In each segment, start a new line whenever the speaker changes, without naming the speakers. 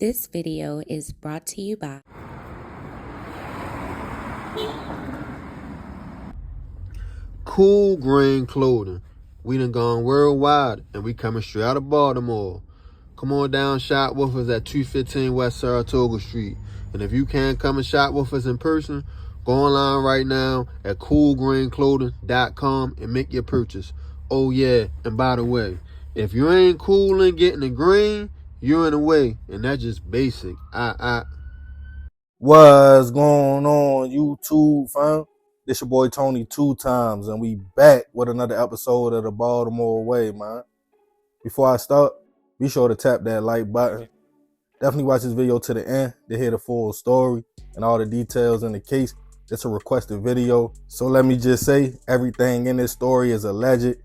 This video is brought to you by
Cool Grain Clothing. We done gone worldwide and we coming straight out of Baltimore. Come on down, shop with us at 215 West Saratoga Street. And if you can't come and shop with us in person, go online right now at coolgrainclothing.com and make your purchase. Oh yeah, and by the way, if you ain't cool and getting the green, you're in the way, and that's just basic.
What's going on, YouTube, fam? This your boy Tony 2 times, and we back with another episode of the Baltimore Way, man. Before I start, be sure to tap that like button. Definitely watch this video to the end to hear the full story and all the details in the case. It's a requested video, so let me just say, everything in this story is alleged.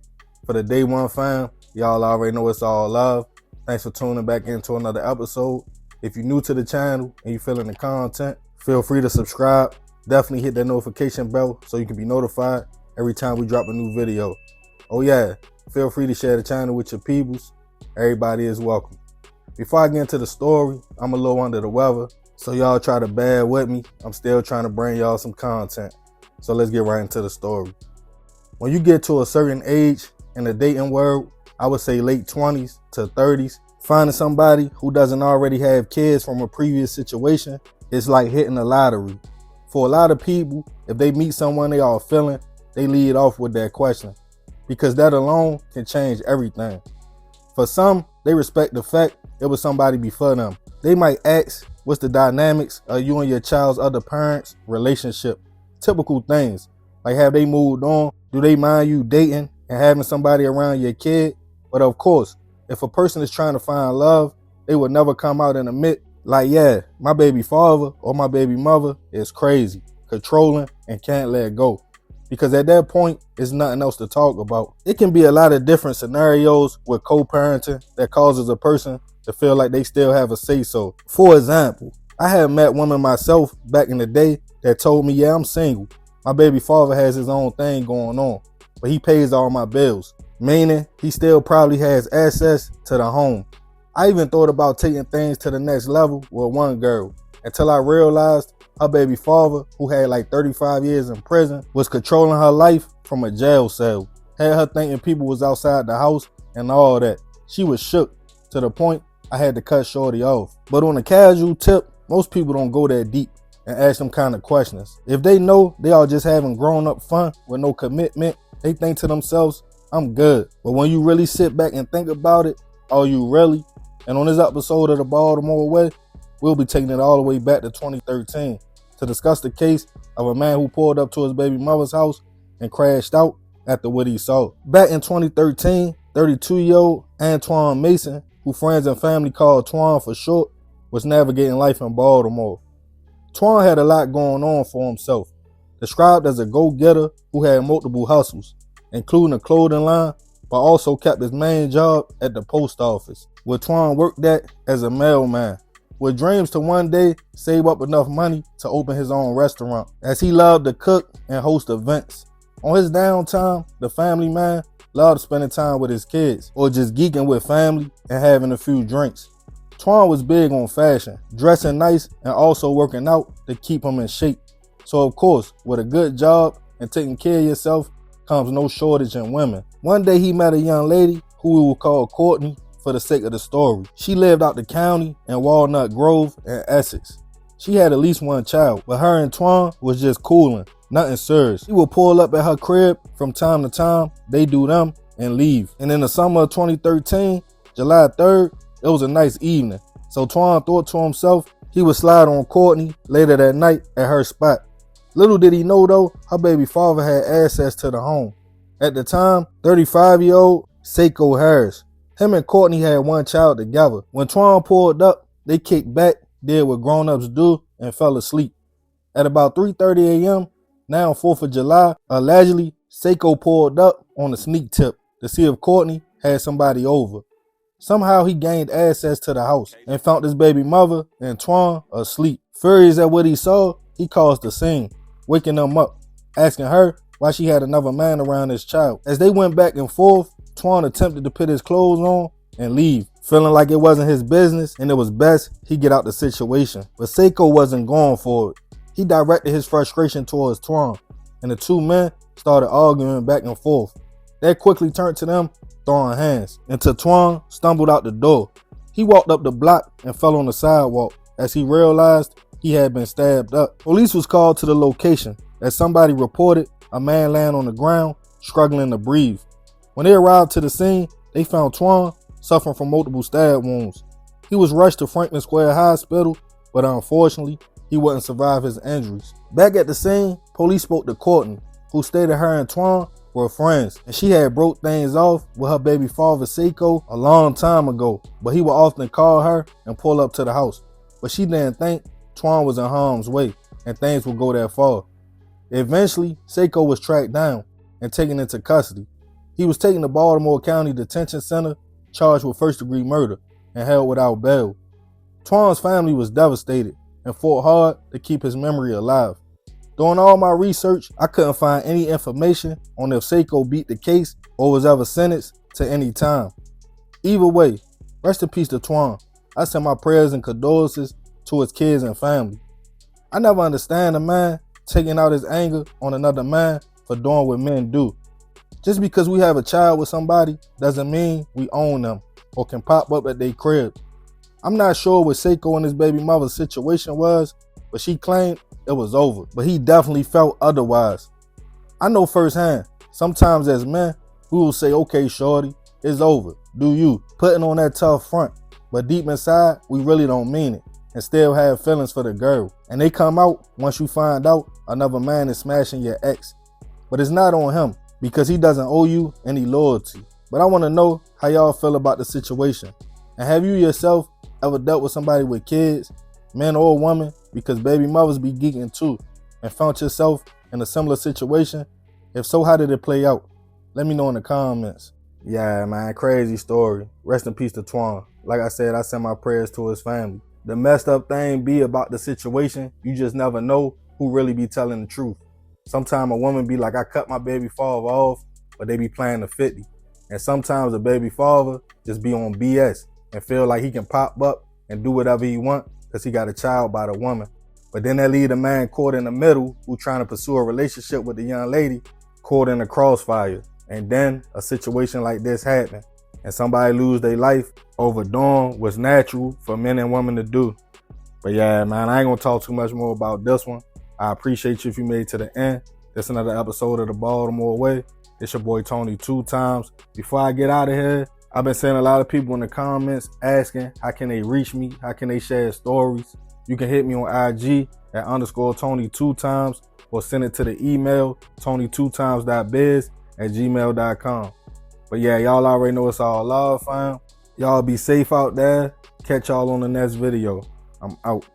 For the day one fam, y'all already know it's all love. Thanks for tuning back into another episode. If you're new to the channel and you're feeling the content, feel free to subscribe. Definitely hit that notification bell so you can be notified every time we drop a new video. Oh yeah, feel free to share the channel with your peoples. Everybody is welcome. Before I get into the story, I'm a little under the weather, so y'all try to bear with me. I'm still trying to bring y'all some content. So let's get right into the story. When you get to a certain age in the dating world, I would say late 20s to 30s, finding somebody who doesn't already have kids from a previous situation is like hitting the lottery. For a lot of people, if they meet someone they are feeling, they lead off with that question, because that alone can change everything. For some, they respect the fact it was somebody before them. They might ask, what's the dynamics of you and your child's other parents' relationship? Typical things, like have they moved on? Do they mind you dating and having somebody around your kid? But of course, if a person is trying to find love, they would never come out and admit, like, yeah, my baby father or my baby mother is crazy, controlling, and can't let go. Because at that point, there's nothing else to talk about. It can be a lot of different scenarios with co-parenting that causes a person to feel like they still have a say-so. For example, I have met women myself back in the day that told me, yeah, I'm single. My baby father has his own thing going on, but he pays all my bills. Meaning he still probably has access to the home. I even thought about taking things to the next level with one girl until I realized her baby father, who had like 35 years in prison, was controlling her life from a jail cell. Had her thinking people was outside the house and all that. She was shook to the point I had to cut shorty off. But on a casual tip, most people don't go that deep and ask them kind of questions. If they know they are just having grown up fun with no commitment, they think to themselves, I'm good. But when you really sit back and think about it, are you really? And on this episode of the Baltimore Way, we'll be taking it all the way back to 2013 to discuss the case of a man who pulled up to his baby mother's house and crashed out after what he saw. Back in 2013, 32-year-old Twan Mason, who friends and family called Twan for short, was navigating life in Baltimore. Twan had a lot going on for himself, described as a go-getter who had multiple hustles, including a clothing line, but also kept his main job at the post office, where Twan worked at as a mailman, with dreams to one day save up enough money to open his own restaurant, as he loved to cook and host events. On his downtime, the family man loved spending time with his kids, or just geeking with family and having a few drinks. Twan was big on fashion, dressing nice, and also working out to keep him in shape. So of course, with a good job and taking care of yourself, comes no shortage in women. One day he met a young lady who we will call Courtney for the sake of the story. She lived out the county in Walnut Grove in Essex. She had at least one child, but her and Twan was just cooling, nothing serious. He would pull up at her crib from time to time, they do them, and leave. And in the summer of 2013, July 3rd, it was a nice evening. So Twan thought to himself he would slide on Courtney later that night at her spot. Little did he know though, her baby father had access to the home. At the time, 35-year-old Seiko Harris. Him and Courtney had one child together. When Twan pulled up, they kicked back, did what grown-ups do, and fell asleep. At about 3:30 a.m., now 4th of July, allegedly, Seiko pulled up on a sneak tip to see if Courtney had somebody over. Somehow he gained access to the house and found his baby mother and Twan asleep. Furious at what he saw, he caused the scene, waking them up, asking her why she had another man around his child. As they went back and forth, Twan attempted to put his clothes on, and leave, feeling like it wasn't his business and it was best he get out the situation. But Seiko wasn't going for it. He directed his frustration towards Twan, and the two men started arguing back and forth. That quickly turned to them throwing hands, until Twan stumbled out the door. He walked up the block and fell on the sidewalk as he realized he had been stabbed up. Police was called to the location as somebody reported a man laying on the ground struggling to breathe. When they arrived to the scene, they found Twan suffering from multiple stab wounds. He was rushed to Franklin Square Hospital, but unfortunately, he wouldn't survive his injuries. Back at the scene, police spoke to Courtney, who stated her and Twan were friends, and she had broke things off with her baby father Seiko a long time ago, but he would often call her and pull up to the house. But she didn't think Twan was in harm's way and things would go that far. Eventually, Seiko was tracked down and taken into custody. He was taken to Baltimore County Detention Center, charged with first-degree murder, and held without bail. Twan's family was devastated and fought hard to keep his memory alive. Doing all my research, I couldn't find any information on if Seiko beat the case or was ever sentenced to any time. Either way, rest in peace to Twan. I send my prayers and condolences to his kids and family. I never understand a man taking out his anger on another man for doing what men do. Just because we have a child with somebody doesn't mean we own them or can pop up at their crib. I'm not sure what Seiko and his baby mother's situation was, but she claimed it was over. But he definitely felt otherwise. I know firsthand, sometimes as men, we will say, okay, shorty, it's over. Do you? Putting on that tough front. But deep inside, we really don't mean it and still have feelings for the girl. And they come out once you find out another man is smashing your ex. But it's not on him because he doesn't owe you any loyalty. But I want to know how y'all feel about the situation. And have you yourself ever dealt with somebody with kids, man or woman, because baby mothers be geeking too, and found yourself in a similar situation? If so, how did it play out? Let me know in the comments. Yeah, man, crazy story. Rest in peace to Twan. Like I said, I send my prayers to his family. The messed up thing be about the situation, you just never know who really be telling the truth. Sometimes a woman be like, I cut my baby father off, but they be playing the 50. And sometimes a baby father just be on BS and feel like he can pop up and do whatever he want because he got a child by the woman. But then that leave a man caught in the middle who trying to pursue a relationship with the young lady caught in the crossfire. And then a situation like this happen and somebody lose their life over doing what's natural for men and women to do. But yeah, man, I ain't gonna talk too much more about this one. I appreciate you if you made it to the end. This another episode of the Baltimore Way. It's your boy Tony 2 times. Before I get out of here, I've been seeing a lot of people in the comments asking how can they reach me, how can they share stories. You can hit me on IG at _Tony 2 times or send it to the email tony2times.biz@gmail.com. But yeah, y'all already know it's all love, fam. Y'all be safe out there. Catch y'all on the next video. I'm out.